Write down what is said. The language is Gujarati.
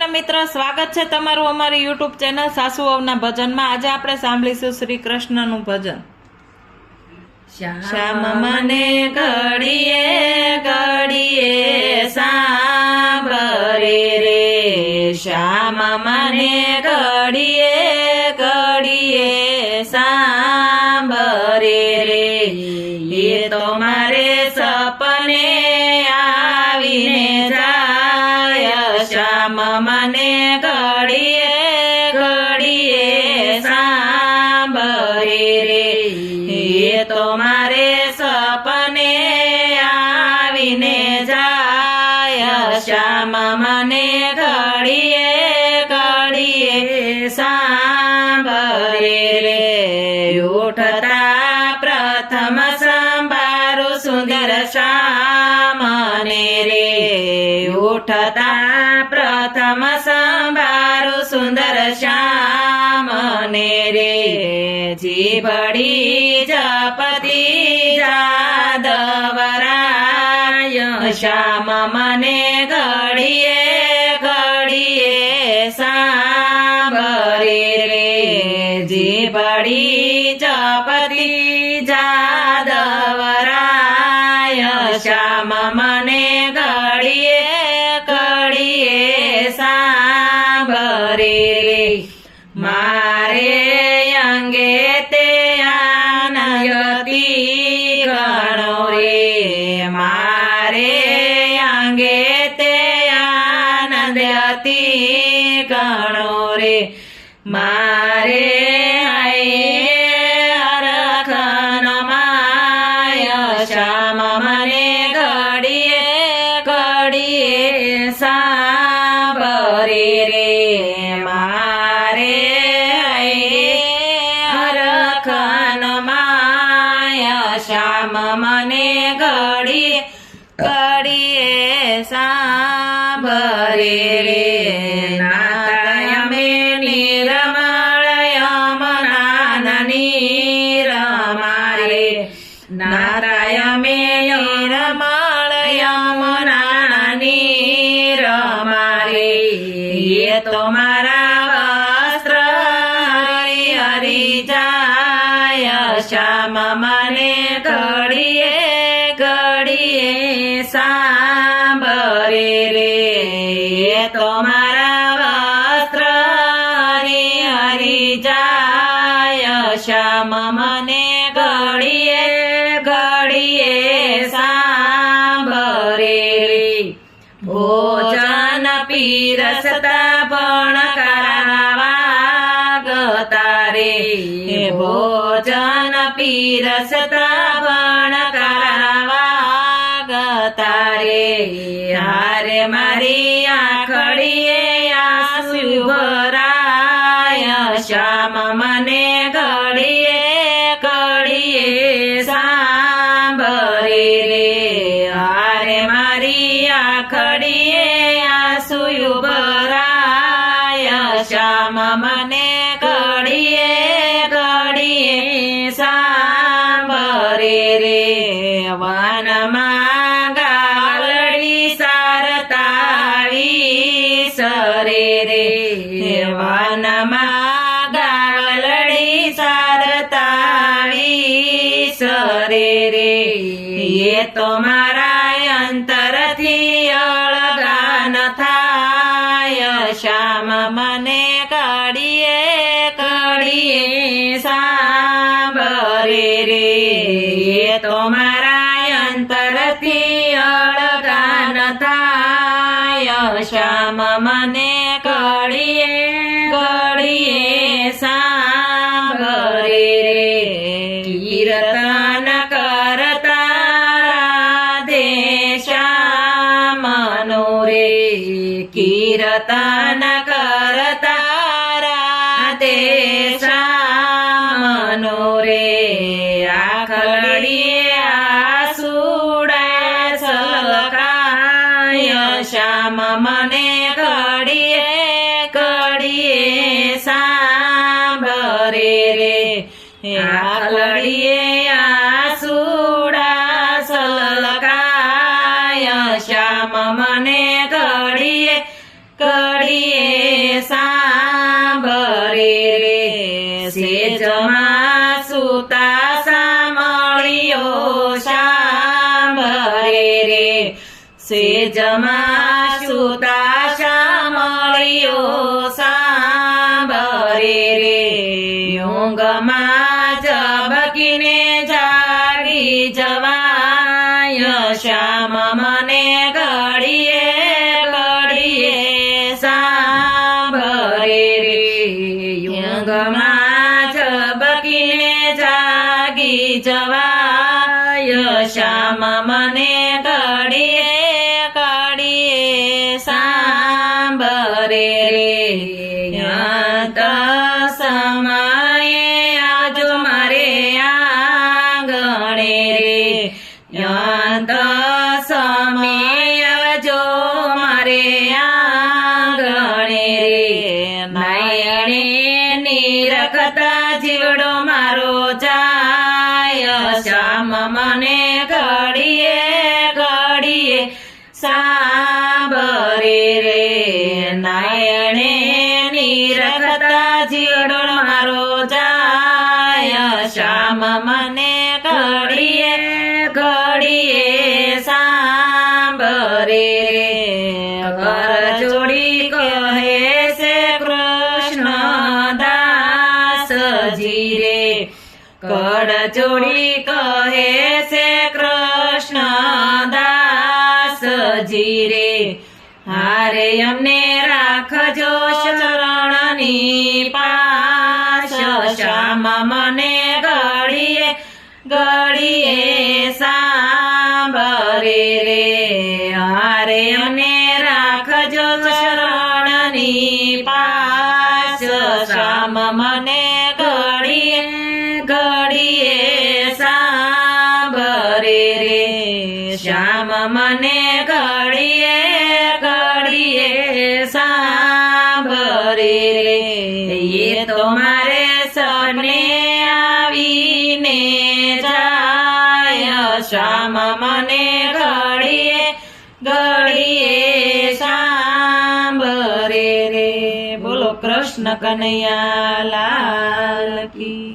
મિત્રો, સ્વાગત છે તમારું અમારી યુટ્યુબ ચેનલ સાસુ વહુના ભજનમાં। આજે આપણે સાંભળીશું શ્રી કૃષ્ણનું ભજન। શ્યામ મને ઘડીએ ઘડીએ સાંભળે રે, શ્યામ મને ઘડીએ ઘડીએ સાંભળે રે, એ તો મારે સપને આવીને જાય। શ્યામ મને ઘડીએ ઘડીએ સાંભળે રે, એ તો મારે સપને આવીને જાય। શ્યામ મને ઘડીએ ઘડીએ સાંભળે રે, ઉઠતા પ્રથમ સંભારું સુંદર શ્યામને રે, ઉઠતા પ્રથમ સંભારું સુંદર શ્યામને રે, જીભડી જપતી જાદવરાય। શ્યામ મને ઘડીએ ઘડીએ સાંભળે રે, જીભડી જપતી જાદવરાય। શ્યામ મને ઘડીએ ઘડીએ સાંભળે રે, મારે અંગે તે આનંદતી ગણો રે, મારે અંગે તે આનંદતી ગણો રે, મારે હરખન માય। શ્યામ મને ઘડીએ ઘડીએ સાંભળે રે, મારે હરખન માય। શ્યામ મને ઘડીએ ઘડીએ સાંભળે રે, નાતાય મે નિર્મળ યમુના નીર મારે, નાતાય મે નિર્મળ યમુના નીર મારે, એ તો મારા વસ્ત્ર હરી હરી જાય। શ્યામ મને ઘડીએ ઘડીએ સાંભળે રે, એ તો મારા વસ્ત્ર હરી હરી જાય। શ્યામ મને ઘડીએ ઘડીએ સાંભળે રે, ભોજન પીરસતા ભણકારા વાગતા રે, ભોજન પીરસતા ભણકારા વાગતા રે, હારે મારી આંખડીએ આંસુ ભરાય। શ્યામ મને ઘડીએ ઘડીએ સાંભળે રે, હારે મારી આંખડીએ આંસુ ભરાય। શ્યામ મને ઘડીએ ઘડીએ સાંભળે રે, વનમાં ગાલડી સારતાવી સરે રે, વનમાં ગાલડી સારતાવી સરે રે, એ તો મારા અંતરથી અળગાન થાય। શ્યામ મને ઘડીએ ઘડીએ સાંભળે રે, એ તો મારા અંતરથી અળગાન થાય। શ્યામ મને ઘડીએ ઘડીએ સાંભળે રે, કીર્તન કરતા રાધે શ્યામનો રે, કીર્તન કરતા રાધે શ્યામનો રે, આખડીએ આસુડા સલકાય। શ્યામ મને ઘડીએ ઘડીએ સાંભળે રે, આખડીએ આસુડા સલકાય। શ્યામ મને ઘડીએ ઘડીએ ઘડીએ સાંભરે રે સેજમાં સુતા સાંભળ્યો સાંભરે રે સેજમાં સુતા સાંભળ્યો સાંભરે રે ઊંઘમાં ઝબકીને જાગી જવાય શ્યામ મને ઘડીએ ઘડીએ સાંભરે રે ઊંઘમાં ઝબકીને જાગી જવાય શ્યામ મને ઘડીએ ઘડીએ સાંભરે રે યાત સમયે આજો મારે આંગણે રે યાત સમયે આજો મારે આંગણે રે નાયણે નિરખતા જીવડો મારો જાય શ્યામ મને ઘડીએ ઘડીએ સાંભરે રે નાયણે નિરખતા જીવડો મારો જાય શ્યામ મને ઘડીએ ઘડીએ સાંભરે રે કર જોડી કહે છે કૃષ્ણ દાસજી રે કર જોડી કહે છે કૃષ્ણ દાસજી રે હારે અમને રાખજો ચરણની પાસ શ્યામ મને ઘડીએ ઘડીએ સાંભરે રે હારે અમને રાખજો ચરણની પાસ શ્યામ મને ઘડીએ ઘડીએ સાંભરે રે શ્યામ મને ઘડીએ ઘડીએ સાંભરે રે એ તો મારે સપને આવીને જાય શ્યામ મને ઘડીએ ઘડીએ સાંભરે રે બોલો કૃષ્ણ કનૈયા લાલ કી